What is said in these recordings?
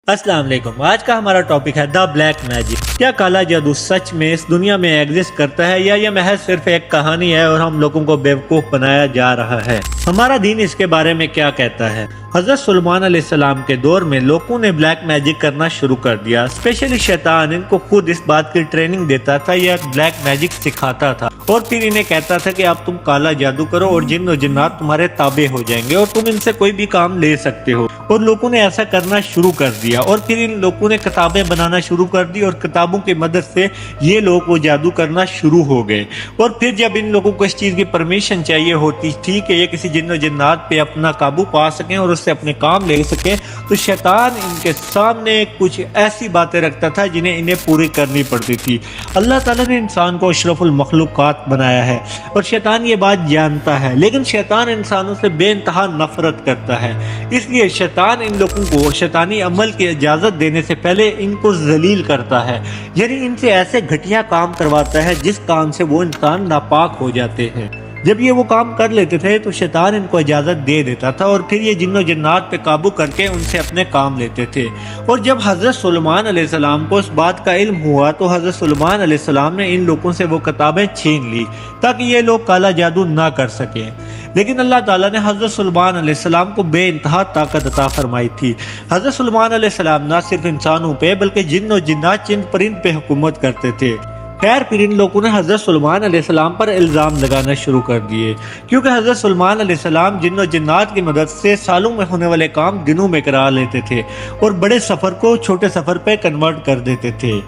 अस्सलाम वालेकुम। आज का हमारा टॉपिक है द ब्लैक मैजिक। क्या काला जादू सच में इस दुनिया में एग्जिस्ट करता है या यह महज सिर्फ एक कहानी है और हम लोगों को बेवकूफ बनाया जा रहा है? हमारा दीन इसके बारे में क्या कहता है? हजरत सुलेमान अलैहिस्सलाम के दौर में लोगों ने ब्लैक मैजिक करना शुरू कर दिया। स्पेशली शैतान इनको खुद इस बात की ट्रेनिंग देता था या ब्लैक मैजिक सिखाता था और फिर इन्हें कहता था कि अब तुम काला जादू करो और जिन्न और जिन्नात तुम्हारे ताबे हो जाएंगे और तुम इनसे कोई भी काम ले सकते हो। और लोगों ने ऐसा करना शुरू कर दिया और फिर इन लोगों ने किताबें बनाना शुरू कर दी और किताबों की मदद से ये लोग वो जादू करना शुरू हो गए। और फिर जब इन लोगों को इस चीज़ की परमिशन चाहिए होती थी कि ये किसी जिन्न और जिन्नात पे अपना काबू पा सकें और उससे अपने काम ले सकें, तो शैतान इनके सामने कुछ ऐसी बातें रखता था जिन्हें इन्हें पूरी करनी पड़ती थी। अल्लाह ताला ने इंसान को अशरफुल मखलूकात बनाया है और शैतान ये बात जानता है, लेकिन शैतान इंसानों से बेइंतहा नफरत करता है। इसलिए शैतान इन लोगों को शैतानी अमल की इजाज़त देने से पहले इनको जलील करता है, यानी इनसे ऐसे घटिया काम करवाता है जिस काम से वो इंसान नापाक हो जाते हैं। जब ये वो काम कर लेते थे तो शैतान इनको इजाज़त दे देता था और फिर ये जिन्नो जिन्नात पे काबू करके उनसे अपने काम लेते थे। और जब हज़रत सुलेमान अलैहिस्सलाम को इस बात का इल्म हुआ तो हज़रत सुलेमान अलैहिस्सलाम ने इन लोगों से वो किताबें छीन ली ताकि ये लोग काला जादू ना कर सकें। लेकिन अल्लाह ताला ने हज़रत सुलेमान अलैहिस्सलाम को बेइंतहा ताकत अता फरमाई थी। हज़रत सुलेमान अलैहिस्सलाम ना सिर्फ इंसानों पे बल्कि जिन्न और जिन्नात चिंद परिंद पे हुकूमत करते थे। खैर फिर इन लोगों ने हज़रत सुलेमान अलैहिस्सलाम पर इल्ज़ाम लगाना शुरू कर दिए, क्योंकि हज़रत सुलेमान अलैहिस्सलाम जिन्न और जिन्नात की मदद से सालों में होने वाले काम दिनों में करा लेते थे और बड़े सफ़र को छोटे सफ़र पे कन्वर्ट कर देते थे।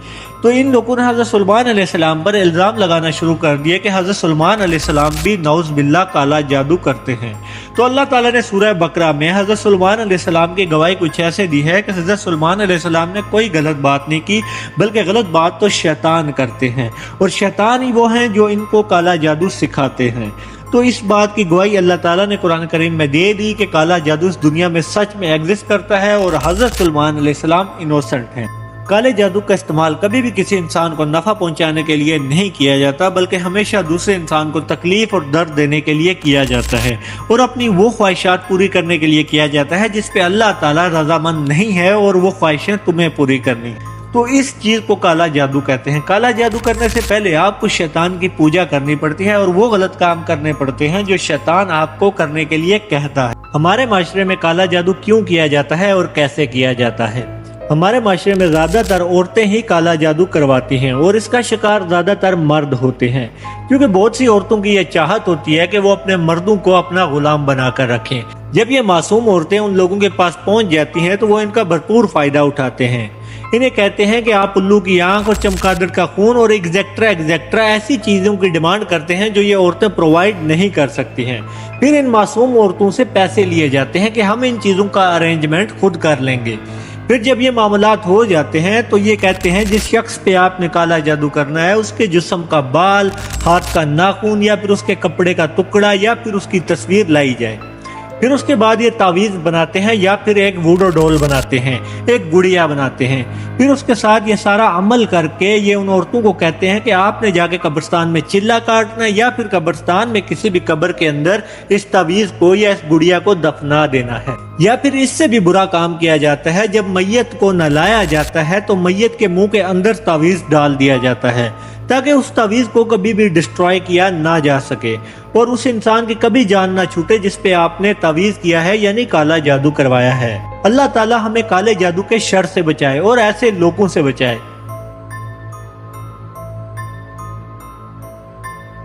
तो इन लोगों ने हज़रत सुलेमान अलैहिस्सलाम पर इल्ज़ाम लगाना शुरू कर दिया कि हज़रत सुलेमान अलैहिस्सलाम भी नौज़ बिल्लाह काला जादू करते हैं। तो अल्लाह ताला ने सूरह बकरा में हज़रत सुलेमान अलैहिस्सलाम की गवाही कुछ ऐसे दी है कि हज़रत सुलेमान अलैहिस्सलाम ने कोई गलत बात नहीं की, बल्कि गलत बात तो शैतान करते हैं और शैतान ही वो हैं जो इनको काला जादू सिखाते हैं। तो इस बात की गवाही अल्लाह ताला ने कुरान करीम में दे दी कि काला जादू इस दुनिया में सच में एग्जिस्ट करता है और हज़रत सुलेमान अलैहिस्सलाम इनोसेंट हैं। काले जादू का इस्तेमाल कभी भी किसी इंसान को नफ़ा पहुंचाने के लिए नहीं किया जाता, बल्कि हमेशा दूसरे इंसान को तकलीफ और दर्द देने के लिए किया जाता है और अपनी वो ख्वाहिशात पूरी करने के लिए किया जाता है जिस पे अल्लाह ताला रज़ामंद नहीं है और वो ख्वाहिशें तुम्हें पूरी करनी। तो इस चीज़ को काला जादू कहते हैं। काला जादू करने से पहले आपको शैतान की पूजा करनी पड़ती है और वो गलत काम करने पड़ते हैं जो शैतान आपको करने के लिए कहता है। हमारे माशरे में काला जादू क्यों किया जाता है और कैसे किया जाता है? हमारे माशरे में ज़्यादातर औरतें ही काला जादू करवाती हैं और इसका शिकार ज़्यादातर मर्द होते हैं, क्योंकि बहुत सी औरतों की यह चाहत होती है कि वो अपने मर्दों को अपना गुलाम बनाकर रखें। जब ये मासूम औरतें उन लोगों के पास पहुंच जाती हैं तो वो इनका भरपूर फ़ायदा उठाते हैं। इन्हें कहते हैं कि आप उल्लू की आंख और चमगादड़ का खून और एग्जैक्ट्रा ऐसी चीज़ों की डिमांड करते हैं जो ये औरतें प्रोवाइड नहीं कर सकती हैं। फिर इन मासूम औरतों से पैसे लिए जाते हैं कि हम इन चीज़ों का अरेंजमेंट खुद कर लेंगे। फिर जब ये मामलात हो जाते हैं तो ये कहते हैं जिस शख्स पे आपने काला जादू करना है उसके जिस्म का बाल, हाथ का नाखून या फिर उसके कपड़े का टुकड़ा या फिर उसकी तस्वीर लाई जाए। फिर उसके बाद ये तावीज़ बनाते हैं या फिर एक वूडो डॉल बनाते हैं, एक गुड़िया बनाते हैं। फिर उसके साथ ये सारा अमल करके ये उन औरतों को कहते हैं कि आपने जाके कब्रिस्तान में चिल्ला काटना या फिर कब्रिस्तान में किसी भी कब्र के अंदर इस तावीज़ को या इस गुड़िया को दफना देना है। या फिर इससे भी बुरा काम किया जाता है, जब मैयत को नहलाया जाता है तो मैयत के मुंह के अंदर तावीज़ डाल दिया जाता है ताकि उस तावीज़ को कभी भी डिस्ट्रॉय किया ना जा सके और उस इंसान की कभी जान ना छूटे जिस पे आपने तावीज़ किया है यानी काला जादू करवाया है। अल्लाह ताला हमें काले जादू के शर से बचाए और ऐसे लोगों से बचाए।